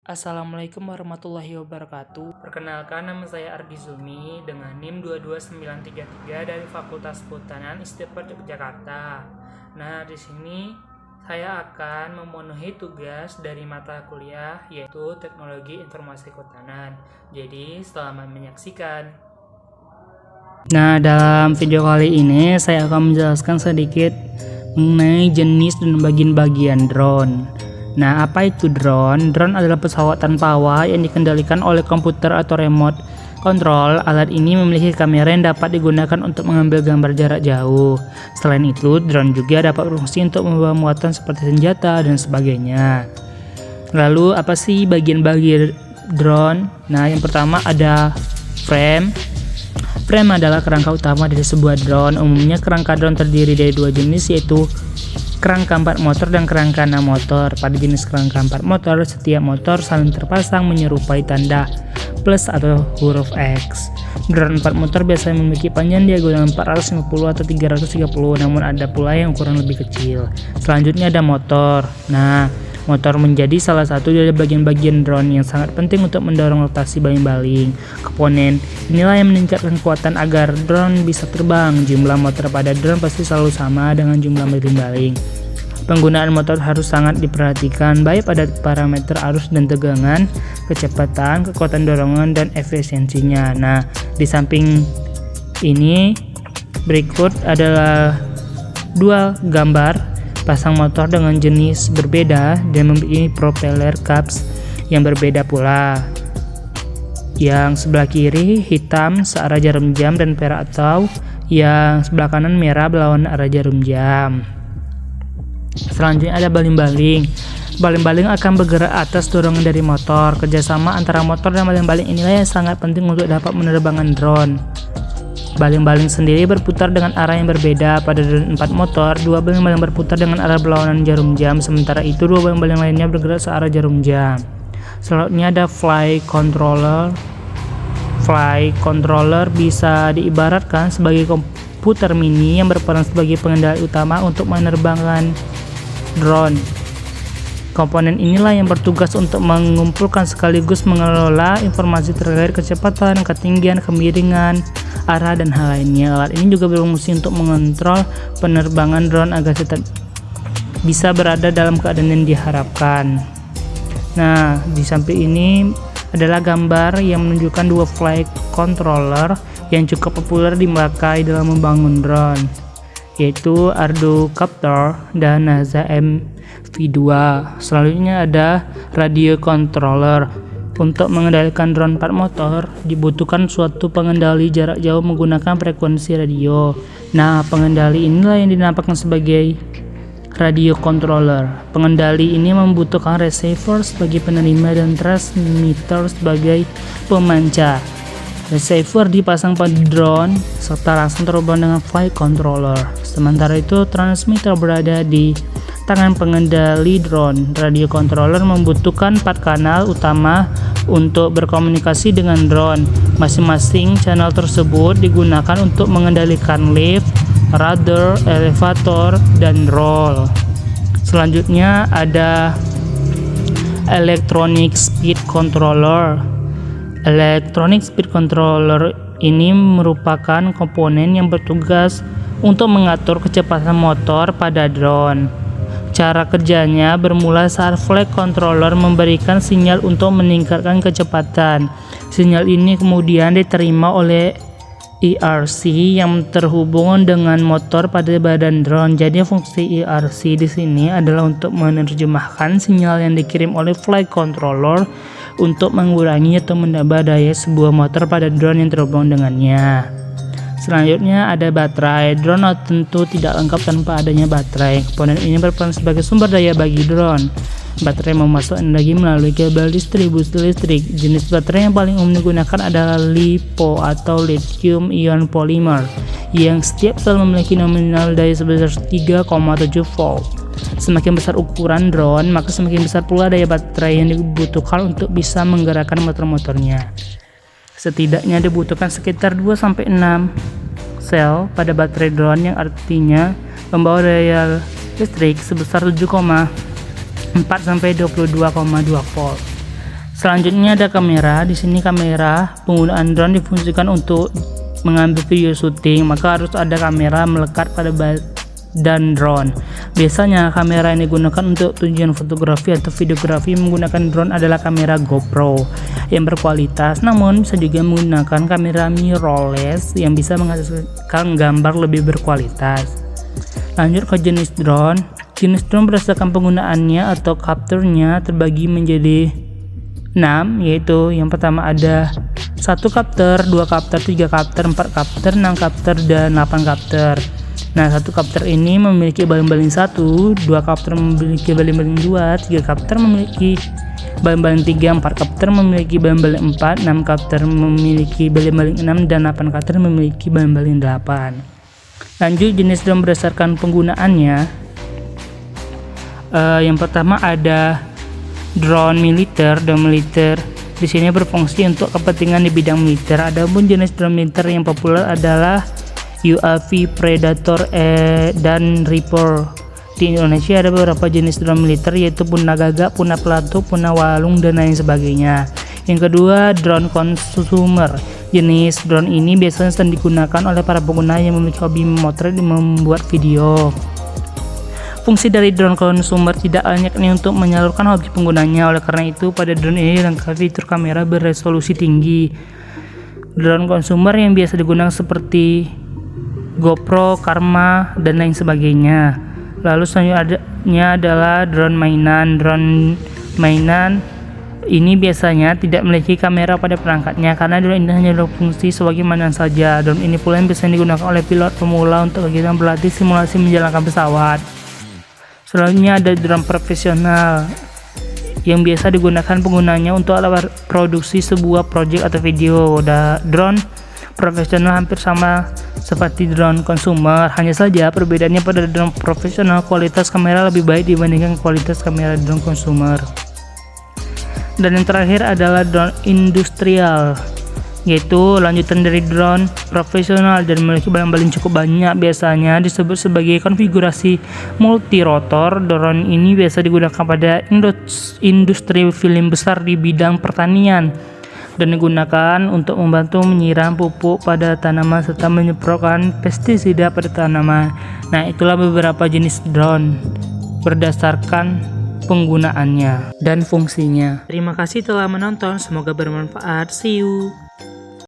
Assalamualaikum warahmatullahi wabarakatuh. Perkenalkan, nama saya Ardi Zulmi dengan NIM 22933 dari Fakultas Kehutanan ISTIPER Yogyakarta. Nah, di sini saya akan memenuhi tugas dari mata kuliah yaitu Teknologi Informasi Kehutanan. Jadi, selamat menyaksikan. Nah, dalam video kali ini saya akan menjelaskan sedikit mengenai jenis dan bagian-bagian drone. Nah, apa itu drone? Drone adalah pesawat tanpa awak yang dikendalikan oleh komputer atau remote control. Alat ini memiliki kamera yang dapat digunakan untuk mengambil gambar jarak jauh. Selain itu, drone juga dapat berfungsi untuk membawa muatan seperti senjata dan sebagainya. Lalu, apa sih bagian-bagian drone? Nah, yang pertama ada frame. Frame adalah kerangka utama dari sebuah drone. Umumnya kerangka drone terdiri dari dua jenis, yaitu kerangka 4 motor dan kerangka 6 motor. Pada jenis kerangka 4 motor, setiap motor saling terpasang menyerupai tanda plus atau huruf X. Drone 4 motor biasanya memiliki panjang diagonal 450 atau 330, namun ada pula yang ukuran lebih kecil. Selanjutnya ada motor. Nah, motor menjadi salah satu dari bagian-bagian drone yang sangat penting untuk mendorong rotasi baling-baling. Komponen inilah yang meningkatkan kekuatan agar drone bisa terbang. Jumlah motor pada drone pasti selalu sama dengan jumlah baling-baling. Penggunaan motor harus sangat diperhatikan, baik pada parameter arus dan tegangan, kecepatan, kekuatan dorongan, dan efisiensinya. Nah, di samping ini berikut adalah dua gambar pasang motor dengan jenis berbeda dan memiliki propeller caps yang berbeda pula. Yang sebelah kiri hitam searah jarum jam dan perak, atau yang sebelah kanan merah berlawan arah jarum jam. Selanjutnya ada baling-baling. Baling-baling akan bergerak atas dorongan dari motor. Kerjasama antara motor dan baling-baling inilah yang sangat penting untuk dapat menerbangkan drone. Baling-baling sendiri berputar dengan arah yang berbeda. Pada drone 4 motor, dua baling-baling berputar dengan arah berlawanan jarum jam, sementara itu dua baling-baling lainnya bergerak searah jarum jam. Selanjutnya ada flight controller. Flight controller bisa diibaratkan sebagai komputer mini yang berperan sebagai pengendali utama untuk menerbangkan drone. Komponen inilah yang bertugas untuk mengumpulkan sekaligus mengelola informasi terkait kecepatan, ketinggian, kemiringan, arah, dan hal lainnya. Alat ini juga berfungsi untuk mengontrol penerbangan drone agar tetap bisa berada dalam keadaan yang diharapkan. Nah, di samping ini adalah gambar yang menunjukkan dua flight controller yang cukup populer dipakai dalam membangun drone, yaitu Arduino Copter dan NASA MV2. Selanjutnya ada radio controller. Untuk mengendalikan drone 4 motor dibutuhkan suatu pengendali jarak jauh menggunakan frekuensi radio. Nah, pengendali inilah yang dinampakkan sebagai radio controller. Pengendali ini membutuhkan receiver sebagai penerima dan transmitter sebagai pemancar. Receiver dipasang pada drone serta langsung terhubung dengan flight controller. Sementara itu, transmitter berada di tangan pengendali drone. Radio controller membutuhkan 4 kanal utama untuk berkomunikasi dengan drone. Masing-masing channel tersebut digunakan untuk mengendalikan lift, rudder, elevator, dan roll. Selanjutnya ada electronic speed controller. Electronic speed controller ini merupakan komponen yang bertugas untuk mengatur kecepatan motor pada drone. Cara kerjanya bermula saat flight controller memberikan sinyal untuk meningkatkan kecepatan. Sinyal ini kemudian diterima oleh ERC yang terhubung dengan motor pada badan drone. Jadi fungsi ERC di sini adalah untuk menerjemahkan sinyal yang dikirim oleh flight controller untuk mengurangi atau menambah daya sebuah motor pada drone yang terhubung dengannya. Selanjutnya ada baterai. Drone tentu tidak lengkap tanpa adanya baterai. Komponen ini berperan sebagai sumber daya bagi drone. Baterai memasuk energi melalui kabel distribusi listrik. Jenis baterai yang paling umum digunakan adalah LiPo atau lithium ion polymer, yang setiap sel memiliki nominal daya sebesar 3,7 volt. Semakin besar ukuran drone, maka semakin besar pula daya baterai yang dibutuhkan untuk bisa menggerakkan motor-motornya. Setidaknya dibutuhkan sekitar 2-6 sel pada baterai drone, yang artinya membawa daya listrik sebesar 7,4 sampai 22,2 volt. Selanjutnya ada kamera. Di sini kamera penggunaan drone difungsikan untuk mengambil video syuting, maka harus ada kamera melekat pada badan drone. Biasanya kamera yang digunakan untuk tujuan fotografi atau videografi menggunakan drone adalah kamera GoPro yang berkualitas, namun bisa juga menggunakan kamera mirrorless yang bisa menghasilkan gambar lebih berkualitas. Lanjut ke jenis drone. Jenis drone berdasarkan penggunaannya atau kapturnya terbagi menjadi 6, yaitu yang pertama ada 1 kapter, 2 kapter, 3 kapter, 4 kapter, 6 kapter, dan 8 kapter. Nah, 1 kapter ini memiliki baling-baling 1, 2 kapter memiliki baling-baling 2, 3 kapter memiliki baling-baling 3, 4 kapter memiliki baling-baling 4, 6 kapter memiliki baling-baling 6, dan 8 kapter memiliki baling-baling 8. Lanjut jenis drone berdasarkan penggunaannya. Yang pertama ada drone militer. Drone militer di sini berfungsi untuk kepentingan di bidang militer. Adapun jenis drone militer yang populer adalah UAV, Predator, dan Reaper. Di Indonesia ada beberapa jenis drone militer, yaitu Puna Gagak, Puna Pelatu, Puna Walung, dan lain sebagainya. Yang kedua, drone consumer. Jenis drone ini biasanya sedang digunakan oleh para pengguna yang memiliki hobi memotret dan membuat video. Fungsi dari drone consumer tidak hanya untuk menyalurkan hobi penggunanya, oleh karena itu pada drone ini dilengkapi fitur kamera beresolusi tinggi. Drone consumer yang biasa digunakan seperti GoPro, Karma, dan lain sebagainya. Lalu selanjutnya adalah drone mainan. Drone mainan ini biasanya tidak memiliki kamera pada perangkatnya karena drone ini hanya berfungsi sebagai mainan saja. Drone ini pula yang biasanya digunakan oleh pilot pemula untuk kegiatan berlatih simulasi menjalankan pesawat. Selanjutnya ada drone profesional yang biasa digunakan penggunanya untuk alat produksi sebuah proyek atau video. Drone profesional hampir sama seperti drone consumer, hanya saja perbedaannya pada drone profesional kualitas kamera lebih baik dibandingkan kualitas kamera drone consumer. Dan yang terakhir adalah drone industrial, yaitu lanjutan dari drone profesional dan memiliki baling-baling cukup banyak. Biasanya disebut sebagai konfigurasi multirotor. Drone ini biasa digunakan pada industri film besar di bidang pertanian dan digunakan untuk membantu menyiram pupuk pada tanaman serta menyemprotkan pestisida pada tanaman. Nah, itulah beberapa jenis drone berdasarkan penggunaannya dan fungsinya. Terima kasih telah menonton, semoga bermanfaat. See you.